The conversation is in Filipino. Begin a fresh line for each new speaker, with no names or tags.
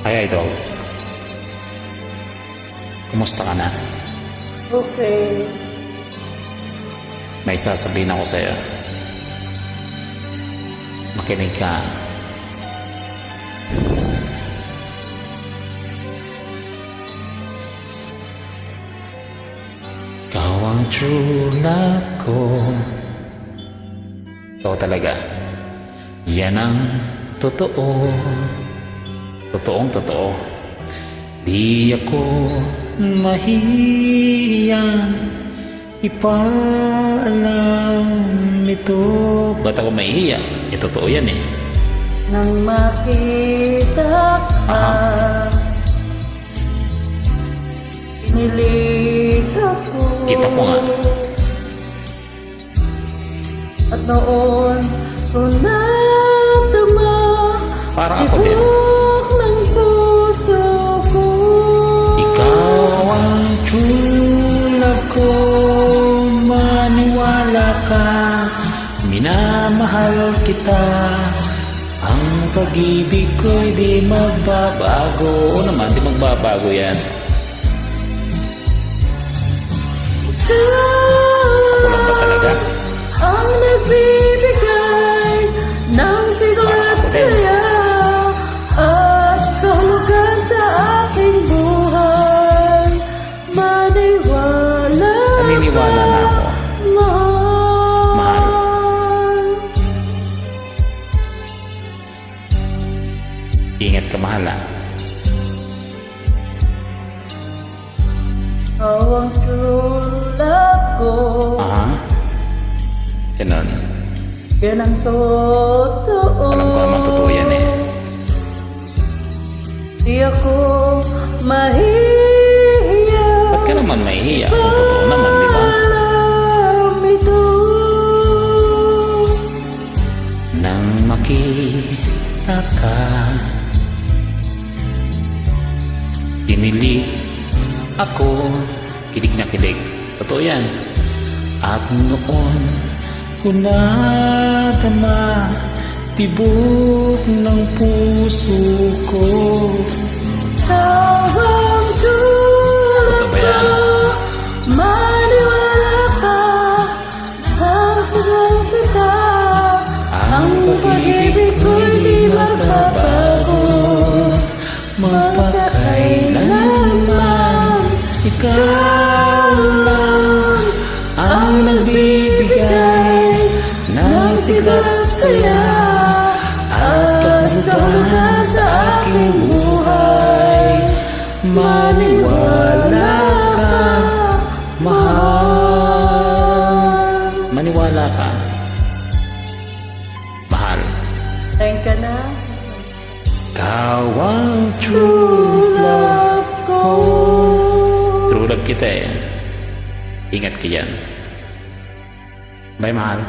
Ay, idol. Kumusta ka na?
Okay.
May sasabihin ako sa'yo. Makinig ka. Ikaw ang true love ko. Ikaw talaga. Yan ang totoo. Totoong totoo. Di ako mahiyang ipaalam ito. Ba't ako mahihiya? Totoo yan eh.
Nang makita ka, pinilig ako.
Kita ko nga.
At noon ko natama
Parang ako din.
tibok ng puso ko.
Ikaw ang true love ko. Maniwala ka. Minamahal kita. Ang pag-ibig ko'y di magbabago. Oo naman, di magbabago yan. Ako lang ba talaga?
Ang nagbibigay ng sigurad saya at kahulugan sa aking buhay. Maniwala
Naniniwala na ako.
mahal.
Ingat ka, mahal ah.
Ikaw ang true love ko.
Aha. Ganon.
Yan ang totoo.
Alam ko naman totoo yan eh.
Di ako mahihiya.
Ba't ka naman mahihiya kung totoo naman, di ba?
Alam ito.
Nang makita ka, kinilig ako, kilig na kilig. Totoo yan. At noon ko nadama tibok ng puso ko.
Tawag tulad
Totoo ba yan?
maniwala ka. Hahagal kita.
Ang pag-ibig ko'y di magbabago. Magpakailanman ikaw lang ang nagbibigay ng sikat saya at kahulugan sa aking buhay. Maniwala ka, mahal. Maniwala ka, mahal.
Thank ka na.
Ikaw ang true love ko. True love kita eh. Ingat ka yan. Bye, mahal.